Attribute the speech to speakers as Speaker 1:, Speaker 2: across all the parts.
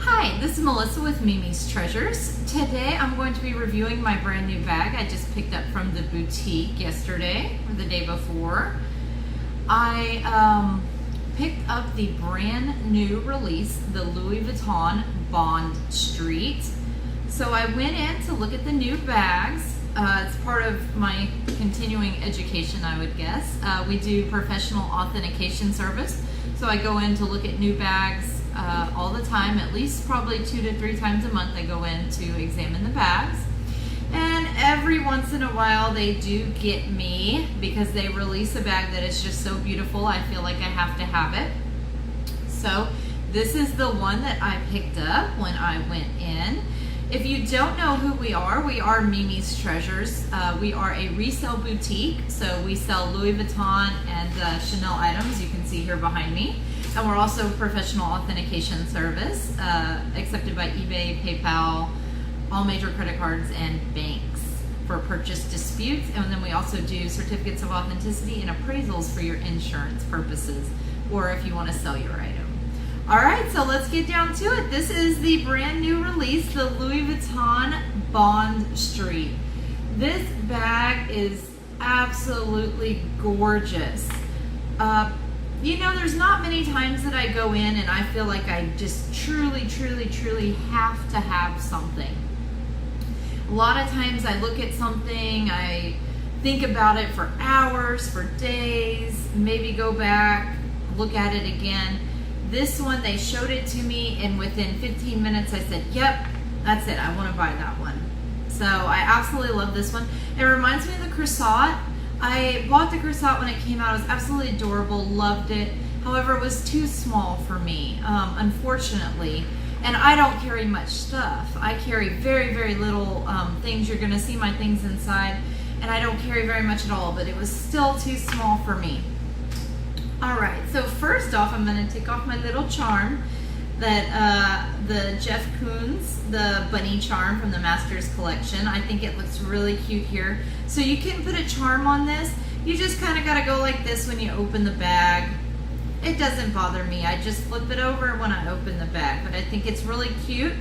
Speaker 1: Hi, this is Melissa with Mimi's Treasures. Today I'm going to be reviewing my brand new bag I just picked up from the boutique yesterday or the day before. I picked up the brand new release, the Louis Vuitton Bond Street. So I went in to look at the new bags. It's part of my continuing education, I would guess. We do professional authentication service. So I go in to look at new bags all the time, at least probably 2 to 3 times a month. I go in to examine the bags. And every once in a while they do get me because they release a bag that is just so beautiful. I feel like I have to have it. So this is the one that I picked up when I went in. If you don't know who we are Mimi's Treasures. We are a resale boutique, so we sell Louis Vuitton and Chanel items. You can see here behind me. And we're also a professional authentication service, accepted by eBay, PayPal, all major credit cards, and banks for purchase disputes. And then we also do certificates of authenticity and appraisals for your insurance purposes, or if you want to sell your item. All right, so let's get down to it. This is the brand new release, the Louis Vuitton Bond Street. This bag is absolutely gorgeous. You know, there's not many times that I go in and I feel like I just truly have to have something. A lot of times I look at something, I think about it for hours, for days, maybe go back, look at it again. This one, they showed it to me, and within 15 minutes I said, yep, that's it, I want to buy that one. So I absolutely love this one. It reminds me of the croissant. I bought the croissant when it came out. It was absolutely adorable, loved it. However, it was too small for me, unfortunately. And I don't carry much stuff. I carry very little things. You're gonna see my things inside, and I don't carry very much at all, but it was still too small for me. All right, so first off, I'm gonna take off my little charm that the Jeff Koons, the bunny charm from the Masters collection. I think it looks really cute here. So you can put a charm on this. You just kind of got to go like this when you open the bag. It doesn't bother me. I just flip it over when I open the bag, but I think it's really cute.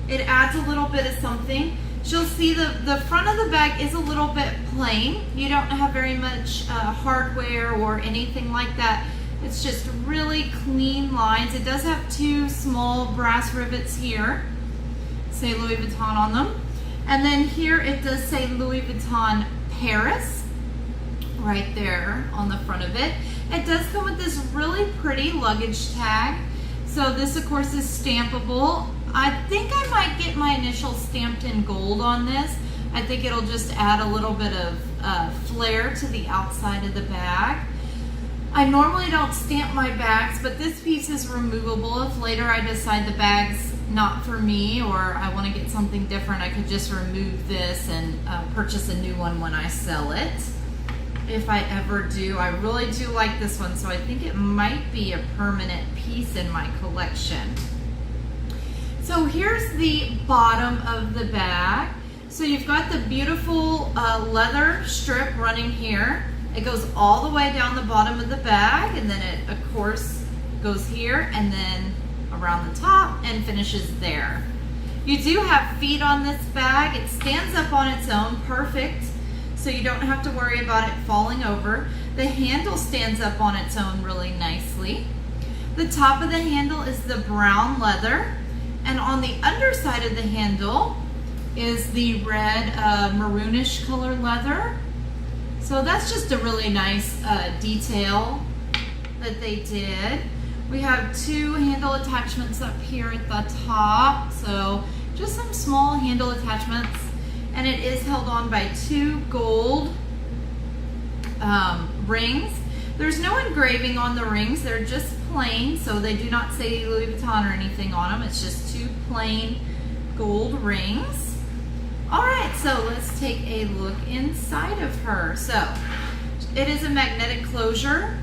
Speaker 1: It adds a little bit of something. You'll see the front of the bag is a little bit plain. You don't have very much hardware or anything like that. It's just really clean lines. It does have 2 small brass rivets here, say Louis Vuitton on them. And then here it does say Louis Vuitton Paris, right there on the front of it. It does come with this really pretty luggage tag. So this, of course, is stampable. I think I might get my initials stamped in gold on this. I think it'll just add a little bit of flair to the outside of the bag. I normally don't stamp my bags, but this piece is removable. If later I decide the bag's not for me or I want to get something different, I could just remove this and purchase a new one when I sell it. If I ever do. I really do like this one, so I think it might be a permanent piece in my collection. So here's the bottom of the bag. So you've got the beautiful leather strip running here. It goes all the way down the bottom of the bag, and then it, of course, goes here and then around the top and finishes there. You do have feet on this bag. It stands up on its own, perfect, so you don't have to worry about it falling over. The handle stands up on its own really nicely. The top of the handle is the brown leather, and on the underside of the handle is the red maroonish color leather. So that's just a really nice detail that they did. We have 2 handle attachments up here at the top. So just some small handle attachments. And it is held on by 2 gold rings. There's no engraving on the rings. They're just plain. So they do not say Louis Vuitton or anything on them. It's just 2 plain gold rings. All right, so let's take a look inside of her. So it is a magnetic closure.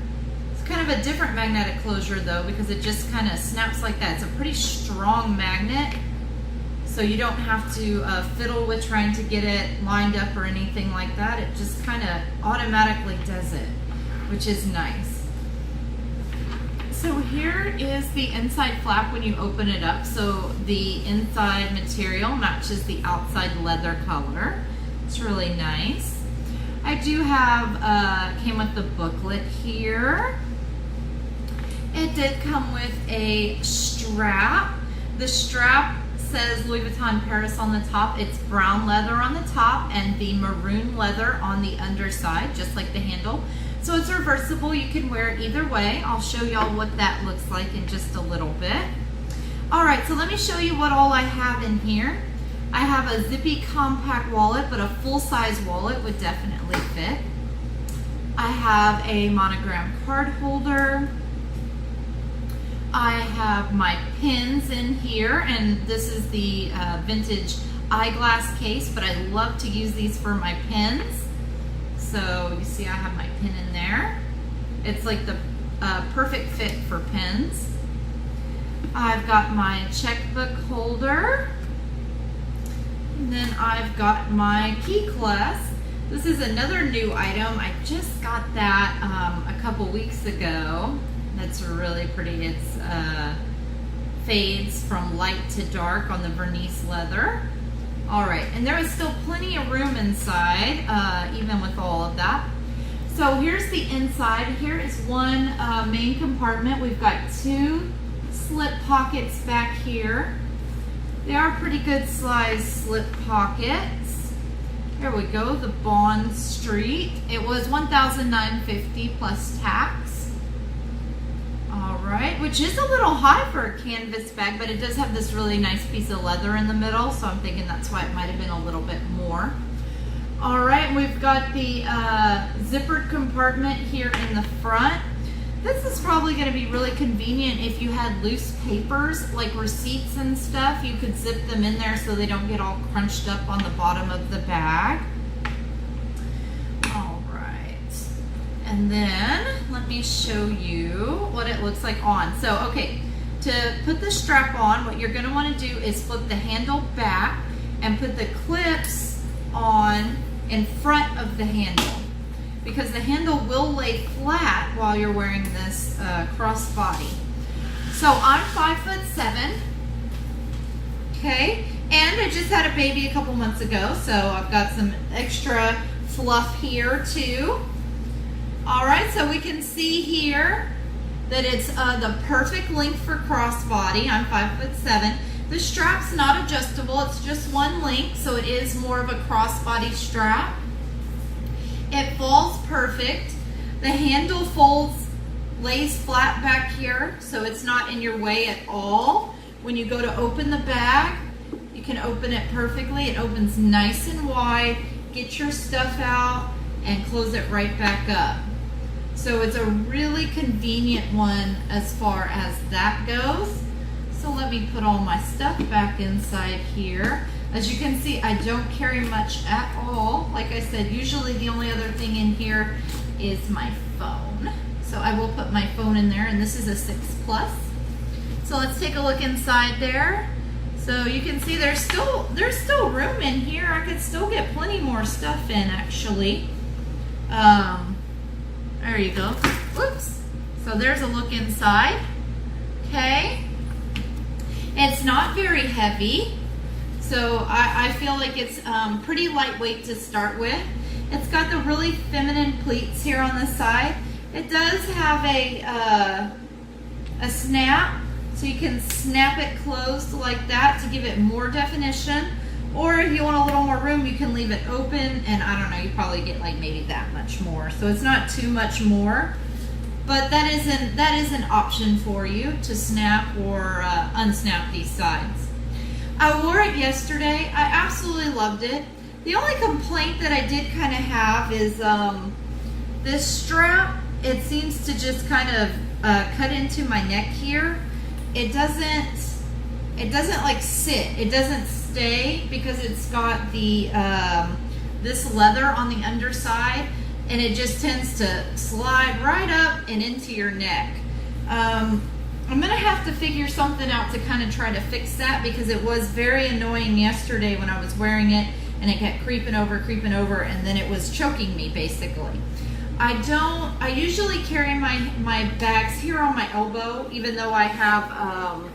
Speaker 1: It's kind of a different magnetic closure though, because it just kind of snaps like that. It's a pretty strong magnet, so you don't have to fiddle with trying to get it lined up or anything like that. It just kind of automatically does it, which is nice. So here is the inside flap when you open it up. So the inside material matches the outside leather color. It's really nice. I do have, came with the booklet here. It did come with a strap. The strap says Louis Vuitton Paris on the top. It's brown leather on the top and the maroon leather on the underside, just like the handle. So it's reversible. You can wear it either way. I'll show y'all what that looks like in just a little bit. All right, so let me show you what all I have in here. I have a zippy compact wallet, but a full-size wallet would definitely fit. I have a monogram card holder. I have my pins in here, and this is the vintage eyeglass case, but I love to use these for my pins. So you see I have my pin in there. It's like the perfect fit for pins. I've got my checkbook holder. And then I've got my key clasp. This is another new item. I just got that a couple weeks ago. That's really pretty. It's fades from light to dark on the Vernice leather. All right, and there is still plenty of room inside, even with all of that. So here's the inside. Here is one main compartment. We've got two slip pockets back here. They are pretty good size slip pockets. There we go, the Bond Street. It was $1,950 plus tax. All right, which is a little high for a canvas bag, but it does have this really nice piece of leather in the middle, so I'm thinking that's why it might have been a little bit more. All right, we've got the zippered compartment here in the front. This is probably going to be really convenient if you had loose papers, like receipts and stuff. You could zip them in there so they don't get all crunched up on the bottom of the bag. And then let me show you what it looks like on. So, okay, to put the strap on, what you're gonna wanna do is flip the handle back and put the clips on in front of the handle, because the handle will lay flat while you're wearing this crossbody. So I'm 5'7", okay? And I just had a baby a couple months ago, so I've got some extra fluff here too. All right, so we can see here that it's the perfect length for crossbody. I'm 5'7". The strap's not adjustable, it's just one length, so it is more of a crossbody strap. It falls perfect. The handle folds, lays flat back here, so it's not in your way at all. When you go to open the bag, you can open it perfectly. It opens nice and wide. Get your stuff out and close it right back up. So it's a really convenient one as far as that goes. So let me put all my stuff back inside here. As you can see, I don't carry much at all. Like I said, usually the only other thing in here is my phone. So I will put my phone in there, and this is a 6 Plus. So let's take a look inside there. So you can see there's still room in here. I could still get plenty more stuff in, actually. There you go. Whoops. So there's a look inside. Okay. It's not very heavy, so I feel like it's pretty lightweight to start with. It's got the really feminine pleats here on the side. It does have a snap, so you can snap it closed like that to give it more definition. Or if you want a little more room, you can leave it open, and I don't know, you probably get like maybe that much more. So it's not too much more, but that is an option for you to snap or unsnap these sides. I wore it yesterday. I absolutely loved it. The only complaint that I did kind of have is this strap. It seems to just kind of cut into my neck here. It doesn't like sit. It doesn't stay because it's got the this leather on the underside, and it just tends to slide right up and into your neck. I'm gonna have to figure something out to kind of try to fix that, because it was very annoying yesterday when I was wearing it and it kept creeping over, and then it was choking me basically. I usually carry my bags here on my elbow, even though I have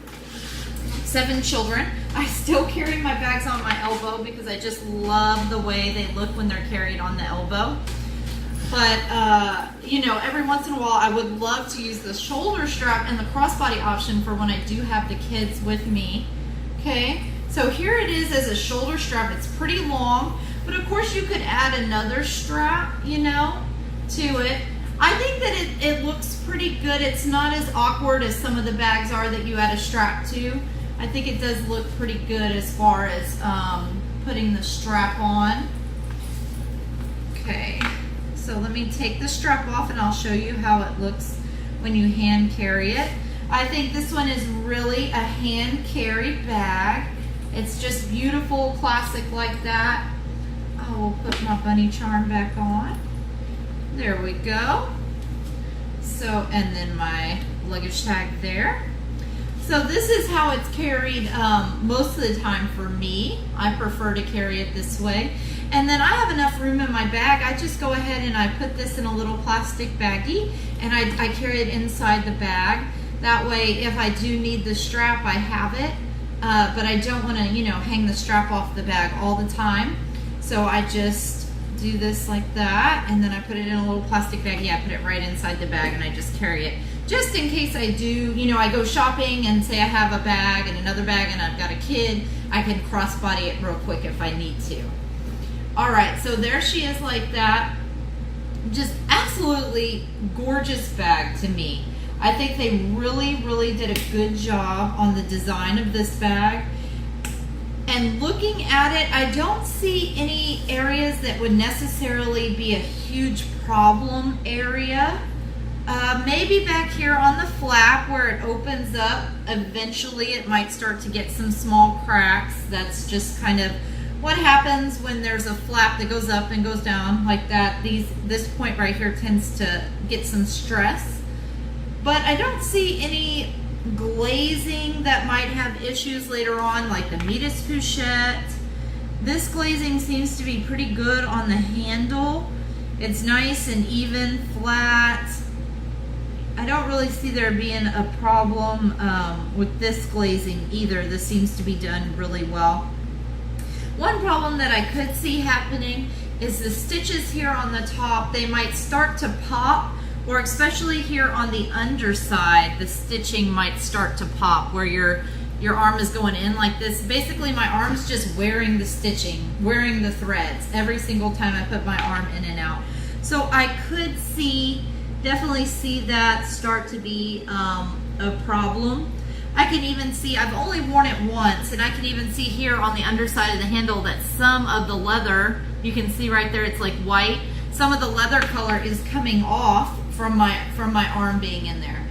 Speaker 1: 7 children. I still carry my bags on my elbow because I just love the way they look when they're carried on the elbow. But, you know, every once in a while I would love to use the shoulder strap and the crossbody option for when I do have the kids with me. Okay, so here it is as a shoulder strap. It's pretty long, but of course you could add another strap, you know, to it. I think that it looks pretty good. It's not as awkward as some of the bags are that you add a strap to. I think it does look pretty good as far as putting the strap on. Okay, so let me take the strap off and I'll show you how it looks when you hand carry it. I think this one is really a hand carry bag. It's just beautiful, classic like that. I will put my bunny charm back on. There we go. So, and then my luggage tag there. So this is how it's carried most of the time for me. I prefer to carry it this way. And then I have enough room in my bag. I just go ahead and I put this in a little plastic baggie and I carry it inside the bag. That way, if I do need the strap, I have it. But I don't want to, you know, hang the strap off the bag all the time. So I just do this like that, and then I put it in a little plastic baggie. I put it right inside the bag, and I just carry it. Just in case I do, you know, I go shopping and say I have a bag and another bag and I've got a kid, I can crossbody it real quick if I need to. All right, so there she is like that. Just absolutely gorgeous bag to me. I think they really did a good job on the design of this bag. And looking at it, I don't see any areas that would necessarily be a huge problem area. Maybe back here on the flap where it opens up, eventually it might start to get some small cracks. That's just kind of what happens when there's a flap that goes up and goes down like that. This point right here tends to get some stress. But I don't see any glazing that might have issues later on, like the Midas Couchette. This glazing seems to be pretty good on the handle. It's nice and even, flat. I don't really see there being a problem with this glazing either. This seems to be done really well. One problem that I could see happening is the stitches here on the top. They might start to pop, or especially here on the underside, the stitching might start to pop where your arm is going in like this. Basically, my arm's just wearing the stitching, wearing the threads every single time I put my arm in and out. So I could definitely see that start to be a problem. I can even see, I've only worn it once, and I can even see here on the underside of the handle that some of the leather, you can see right there, it's like white. Some of the leather color is coming off from my arm being in there.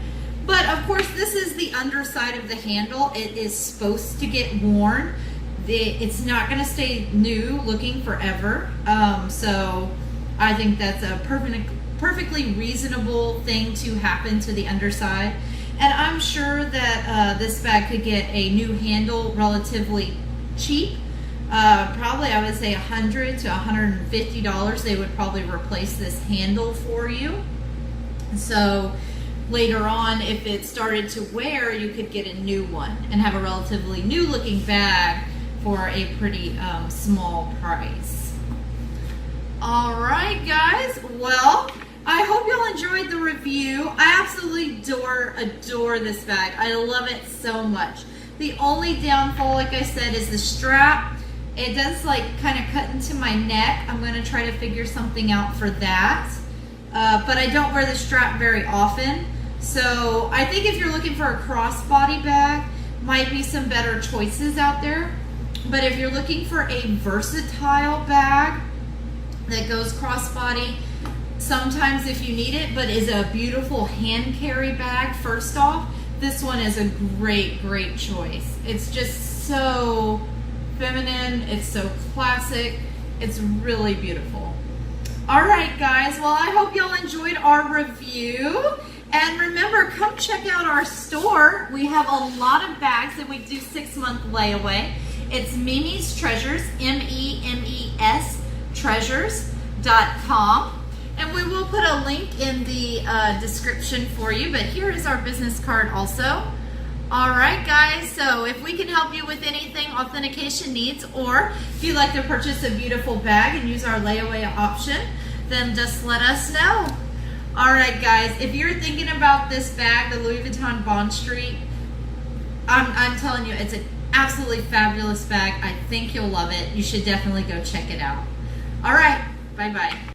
Speaker 1: But of course, this is the underside of the handle. It is supposed to get worn. It's not going to stay new looking forever. So I think that's a perfectly reasonable thing to happen to the underside. And I'm sure that this bag could get a new handle relatively cheap. Probably I would say $100 to $150. They would probably replace this handle for you. So later on, if it started to wear, you could get a new one and have a relatively new looking bag for a pretty small price. All right, guys. Well, I hope y'all enjoyed the review. I absolutely adore this bag. I love it so much. The only downfall, like I said, is the strap. It does like kind of cut into my neck. I'm going to try to figure something out for that. But I don't wear the strap very often. So I think if you're looking for a crossbody bag, might be some better choices out there. But if you're looking for a versatile bag that goes crossbody, sometimes if you need it, but is a beautiful hand carry bag, first off, this one is a great choice. It's just so feminine, it's so classic, it's really beautiful. All right, guys, well, I hope y'all enjoyed our review. And remember, come check out our store. We have a lot of bags and we do 6-month layaway. It's Mimi's Treasures, MEMES Treasures.com. And we will put a link in the description for you, but here is our business card also. All right, guys, so if we can help you with anything authentication needs, or if you'd like to purchase a beautiful bag and use our layaway option, then just let us know. All right, guys, if you're thinking about this bag, the Louis Vuitton Bond Street, I'm telling you, it's an absolutely fabulous bag. I think you'll love it. You should definitely go check it out. All right, bye-bye.